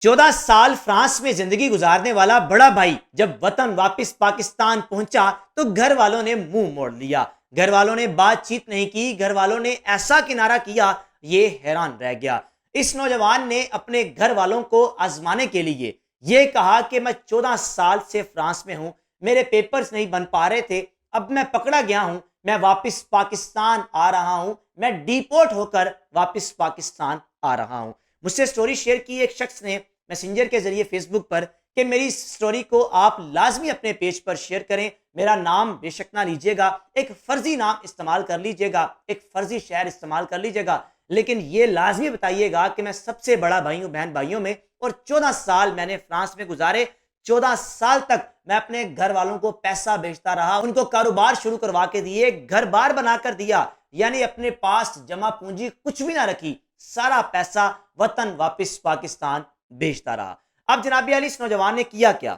14 سال فرانس میں زندگی گزارنے والا بڑا بھائی جب وطن واپس پاکستان پہنچا تو گھر والوں نے منہ موڑ لیا. گھر والوں نے بات چیت نہیں کی. گھر والوں نے ایسا کنارہ کیا, یہ حیران رہ گیا. اس نوجوان نے اپنے گھر والوں کو آزمانے کے لیے یہ کہا کہ میں 14 سال سے فرانس میں ہوں, میرے پیپرز نہیں بن پا رہے تھے, اب میں پکڑا گیا ہوں, میں واپس پاکستان آ رہا ہوں, میں ڈیپورٹ ہو کر واپس پاکستان آ رہا ہوں. مجھ سے سٹوری شیئر کی ایک شخص نے میسنجر کے ذریعے فیس بک پر کہ میری سٹوری کو آپ لازمی اپنے پیج پر شیئر کریں, میرا نام بے شک نہ لیجیے گا, ایک فرضی نام استعمال کر لیجیے گا, ایک فرضی شہر استعمال کر لیجیے گا, لیکن یہ لازمی بتائیے گا کہ میں سب سے بڑا بھائی ہوں بہن بھائیوں میں, اور 14 سال میں نے فرانس میں گزارے. 14 سال تک میں اپنے گھر والوں کو پیسہ بھیجتا رہا, ان کو کاروبار شروع کروا کے دیے, گھر بار بنا کر دیا, یعنی اپنے پاس جمع پونجی کچھ بھی نہ رکھی, سارا پیسہ وطن واپس پاکستان بھیجتا رہا. اب جناب علی اس نوجوان نے کیا کیا؟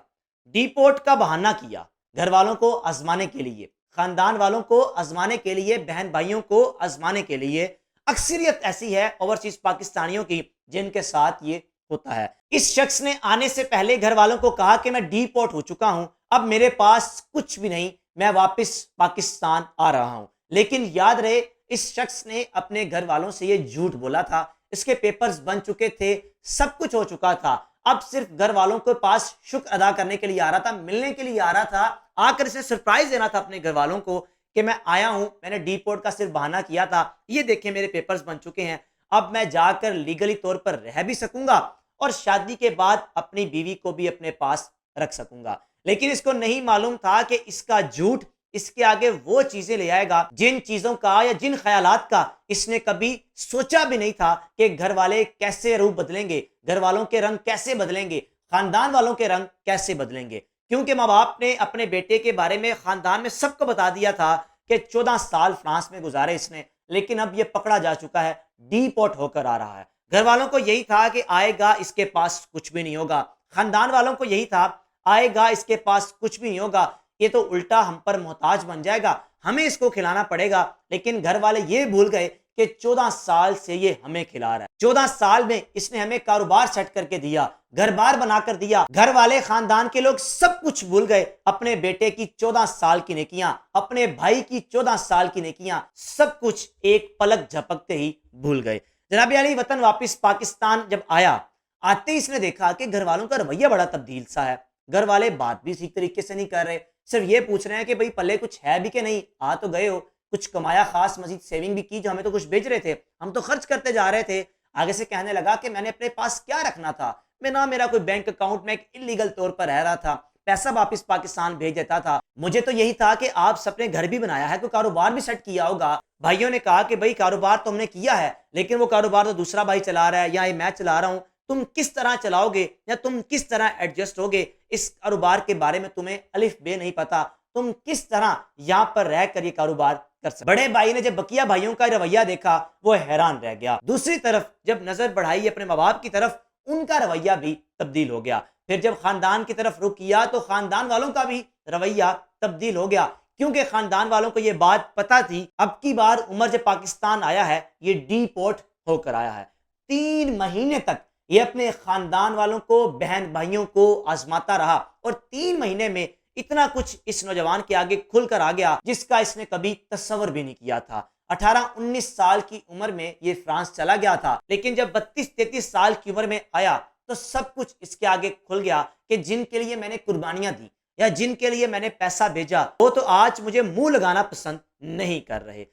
ڈیپورٹ کا بہانہ کیا گھر والوں کو آزمانے کے لیے, خاندان والوں کو آزمانے کے لیے, بہن بھائیوں کو آزمانے کے لیے. اکثریت ایسی ہے اوورسیز پاکستانیوں کی جن کے ساتھ یہ ہوتا ہے. اس شخص نے آنے سے پہلے گھر والوں کو کہا کہ میں ڈیپورٹ ہو چکا ہوں, اب میرے پاس کچھ بھی نہیں, میں واپس پاکستان آ رہا ہوں. لیکن یاد رہے اس شخص نے اپنے گھر والوں سے یہ جھوٹ بولا تھا. اس کے پیپرز بن چکے تھے, سب کچھ ہو چکا تھا, اب صرف گھر والوں کے پاس شکر ادا کرنے کے لیے آ رہا تھا, ملنے کے لیے آ رہا تھا, آ کر اسے سرپرائز دینا تھا اپنے گھر والوں کو کہ میں آیا ہوں, میں نے ڈیپورٹ کا صرف بہانہ کیا تھا, یہ دیکھیں میرے پیپرز بن چکے ہیں, اب میں جا کر لیگلی طور پر رہ بھی سکوں گا اور شادی کے بعد اپنی بیوی کو بھی اپنے پاس رکھ سکوں گا. لیکن اس کو نہیں معلوم تھا کہ اس کا جھوٹ اس کے آگے وہ چیزیں لے آئے گا جن چیزوں کا یا جن خیالات کا اس نے کبھی سوچا بھی نہیں تھا کہ گھر والے کیسے روح بدلیں گے, گھر والوں کے رنگ کیسے بدلیں گے, خاندان والوں کے رنگ کیسے بدلیں گے. کیونکہ ماں باپ نے اپنے بیٹے کے بارے میں خاندان میں سب کو بتا دیا تھا کہ 14 سال فرانس میں گزارے اس نے, لیکن اب یہ پکڑا جا چکا ہے, ڈیپورٹ ہو کر آ رہا ہے. گھر والوں کو یہی تھا کہ آئے گا اس کے پاس کچھ بھی نہیں ہوگا, خاندان والوں کو یہی تھا آئے گا اس کے پاس کچھ بھی نہیں ہوگا, یہ تو الٹا ہم پر محتاج بن جائے گا, ہمیں اس کو کھلانا پڑے گا. لیکن گھر والے یہ بھول گئے کہ 14 سال سے یہ ہمیں کھلا رہا ہے, 14 سال میں اس نے ہمیں کاروبار سیٹ کر کے دیا, گھر بار بنا کر دیا. گھر والے خاندان کے لوگ سب کچھ بھول گئے, اپنے بیٹے کی 14 سال کی نیکیاں, اپنے بھائی کی 14 سال کی نیکیاں, سب کچھ ایک پلک جھپکتے ہی بھول گئے. جناب علی وطن واپس پاکستان جب آیا, آتے ہی اس نے دیکھا کہ گھر والوں کا رویہ بڑا تبدیل سا ہے. گھر والے بات بھی ٹھیک طریقے سے نہیں کر رہے, صرف یہ پوچھ رہے ہیں کہ بھئی پلے کچھ ہے بھی کہ نہیں, آ تو گئے ہو, کچھ کمایا, خاص مزید سیونگ بھی کی, جو ہمیں تو کچھ بیچ رہے تھے, ہم تو خرچ کرتے جا رہے تھے. آگے سے کہنے لگا کہ میں نے اپنے پاس کیا رکھنا تھا, میں نہ میرا کوئی بینک اکاؤنٹ میں ایک انلیگل طور پر رہ رہا تھا, پیسہ واپس پاکستان بھیج دیتا تھا. مجھے تو یہی تھا کہ آپ سب نے گھر بھی بنایا ہے, کوئی کاروبار بھی سیٹ کیا ہوگا. بھائیوں نے کہا کہ بھئی کاروبار تو ہم نے کیا ہے, لیکن وہ کاروبار تو دوسرا بھائی چلا رہا ہے یا میں چلا رہا ہوں, تم کس طرح چلاؤ گے یا تم کس طرح ایڈجسٹ ہوگے, اس کاروبار کے بارے میں تمہیں الف بے نہیں پتا, تم کس طرح یہاں پر رہ کر یہ کاروبار کر سکتے. بڑے بھائی نے جب بقیہ بھائیوں کا رویہ دیکھا وہ حیران رہ گیا. دوسری طرف جب نظر بڑھائی اپنے ماں باپ کی طرف, ان کا رویہ بھی تبدیل ہو گیا. پھر جب خاندان کی طرف رخ کیا تو خاندان والوں کا بھی رویہ تبدیل ہو گیا, کیونکہ خاندان والوں کو یہ بات پتا تھی اب کی بار عمر جب پاکستان آیا ہے یہ ڈیپورٹ ہو کر آیا ہے. 3 مہینے تک یہ اپنے خاندان والوں کو, بہن بھائیوں کو آزماتا رہا, اور 3 مہینے میں اتنا کچھ اس نوجوان کے آگے کھل کر آ گیا جس کا اس نے کبھی تصور بھی نہیں کیا تھا. 18-19 سال کی عمر میں یہ فرانس چلا گیا تھا, لیکن جب 32-33 سال کی عمر میں آیا تو سب کچھ اس کے آگے کھل گیا کہ جن کے لیے میں نے قربانیاں دی یا جن کے لیے میں نے پیسہ بھیجا, وہ تو آج مجھے منہ لگانا پسند نہیں کر رہے.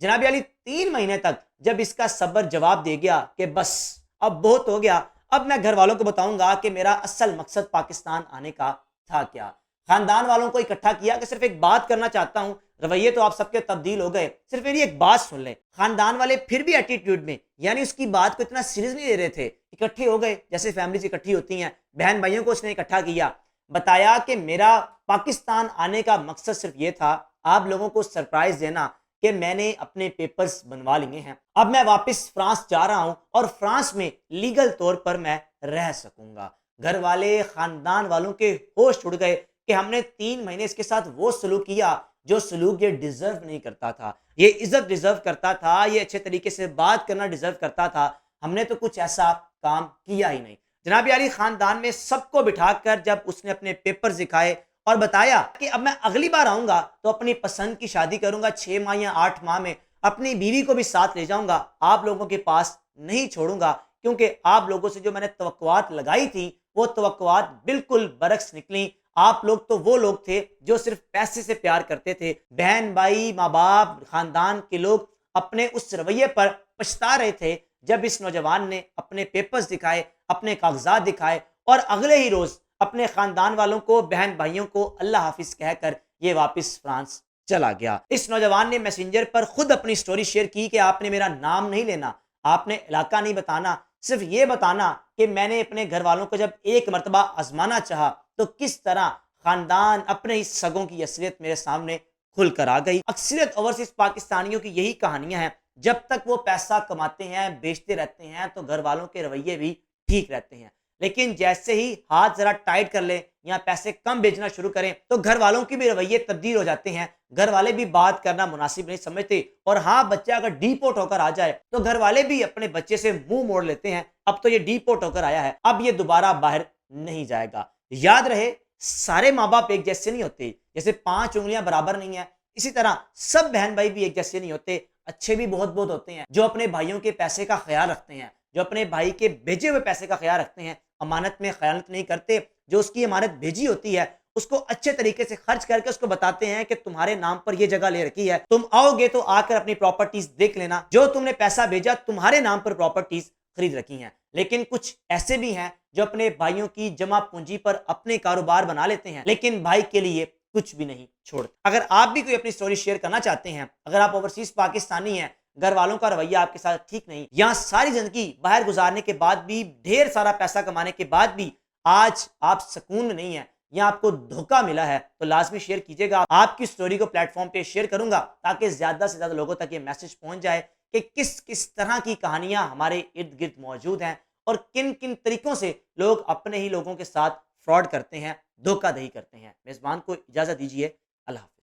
جناب علی 3 مہینے تک جب اس کا صبر جواب دے گیا کہ بس اب بہت ہو گیا, اب میں گھر والوں کو بتاؤں گا کہ میرا اصل مقصد پاکستان آنے کا تھا کیا. خاندان والوں کو اکٹھا کیا کہ صرف ایک بات کرنا چاہتا ہوں, رویے تو آپ سب کے تبدیل ہو گئے, صرف میری ایک بات سن لیں. خاندان والے پھر بھی ایٹیٹیوڈ میں, یعنی اس کی بات کو اتنا سیریس نہیں لے رہے تھے, اکٹھے ہو گئے جیسے فیملیز اکٹھی ہوتی ہیں. بہن بھائیوں کو اس نے اکٹھا کیا, بتایا کہ میرا پاکستان آنے کا مقصد صرف یہ تھا آپ لوگوں کو سرپرائز دینا کہ میں نے اپنے پیپرز بنوا لیے ہیں, اب میں واپس فرانس جا رہا ہوں اور فرانس میں لیگل طور پر میں رہ سکوں گا. گھر والے خاندان والوں کے ہوش اڑ گئے کہ ہم نے 3 مہینے اس کے ساتھ وہ سلوک کیا جو سلوک یہ ڈیزرو نہیں کرتا تھا, یہ عزت ڈیزرو کرتا تھا, یہ اچھے طریقے سے بات کرنا ڈیزرو کرتا تھا, ہم نے تو کچھ ایسا کام کیا ہی نہیں. جناب علی خاندان میں سب کو بٹھا کر جب اس نے اپنے پیپر دکھائے اور بتایا کہ اب میں اگلی بار آؤں گا تو اپنی پسند کی شادی کروں گا 6 ماہ یا 8 ماہ میں، اپنی بیوی کو بھی ساتھ لے جاؤں گا، آپ لوگوں کے پاس نہیں چھوڑوں گا، کیونکہ آپ لوگوں سے جو میں نے توقعات لگائی تھی وہ توقعات بالکل برعکس نکلیں۔ آپ لوگ تو وہ لوگ تھے جو صرف پیسے سے پیار کرتے تھے۔ بہن بھائی، ماں باپ، خاندان کے لوگ اپنے اس رویے پر پچھتا رہے تھے جب اس نوجوان نے اپنے پیپرز دکھائے، اپنے کاغذات دکھائے اور اگلے ہی روز اپنے خاندان والوں کو، بہن بھائیوں کو اللہ حافظ کہہ کر یہ واپس فرانس چلا گیا۔ اس نوجوان نے میسنجر پر خود اپنی سٹوری شیئر کی کہ آپ نے میرا نام نہیں لینا، آپ نے علاقہ نہیں بتانا، صرف یہ بتانا کہ میں نے اپنے گھر والوں کو جب ایک مرتبہ آزمانا چاہا تو کس طرح خاندان اپنے ہی سگوں کی اصلیت میرے سامنے کھل کر آ گئی۔ اکثریت اوورسیز پاکستانیوں کی یہی کہانیاں ہیں، جب تک وہ پیسہ کماتے ہیں، بیچتے رہتے ہیں تو گھر والوں کے رویے بھی ٹھیک رہتے ہیں، لیکن جیسے ہی ہاتھ ذرا ٹائٹ کر لیں یا پیسے کم بیچنا شروع کریں تو گھر والوں کی بھی رویے تبدیل ہو جاتے ہیں، گھر والے بھی بات کرنا مناسب نہیں سمجھتے، اور ہاں بچہ اگر ڈی پورٹ ہو کر آ جائے تو گھر والے بھی اپنے بچے سے منہ موڑ لیتے ہیں، اب تو یہ ڈی پورٹ ہو کر آیا ہے، اب یہ دوبارہ باہر نہیں جائے گا۔ یاد رہے، سارے ماں باپ ایک جیسے نہیں ہوتے، جیسے 5 انگلیاں برابر نہیں ہیں اسی طرح سب بہن بھائی بھی ایک جیسے نہیں ہوتے، اچھے بھی بہت بہت ہوتے ہیں جو اپنے بھائیوں کے پیسے کا خیال رکھتے ہیں، جو اپنے بھائی کے بھیجے ہوئے پیسے کا خیال رکھتے ہیں، امانت میں خیانت نہیں کرتے، جو اس کی امانت بھیجی ہوتی ہے اس کو اچھے طریقے سے خرچ کر کے اس کو بتاتے ہیں کہ تمہارے نام پر یہ جگہ لے رکھی ہے، تم آؤ گے تو آ کر اپنی پراپرٹیز دیکھ لینا، جو تم نے پیسہ بھیجا تمہارے نام پر پراپرٹیز خرید رکھی ہیں۔ لیکن کچھ ایسے بھی ہیں جو اپنے بھائیوں کی جمع پونجی پر اپنے کاروبار بنا لیتے ہیں لیکن بھائی کے لیے کچھ بھی نہیں چھوڑتے۔ اگر آپ بھی کوئی اپنی سٹوری شیئر کرنا چاہتے ہیں، اگر آپ اوورسیز پاکستانی ہیں، گھر والوں کا رویہ آپ کے ساتھ ٹھیک نہیں، یا ساری زندگی باہر گزارنے کے بعد بھی، ڈھیر سارا پیسہ کمانے کے بعد بھی آج آپ سکون میں نہیں ہیں یا آپ کو دھوکہ ملا ہے، تو لازمی شیئر کیجیے گا۔ آپ کی سٹوری کو پلیٹ فارم پہ شیئر کروں گا تاکہ زیادہ سے زیادہ لوگوں تک یہ میسج پہنچ جائے کہ کس کس طرح کی کہانیاں ہمارے ارد گرد موجود ہیں اور کن کن طریقوں سے لوگ اپنے ہی لوگوں کے ساتھ فراڈ کرتے ہیں، دھوکہ دہی کرتے ہیں۔ میزبان کو اجازت دیجیے، اللہ حافظ۔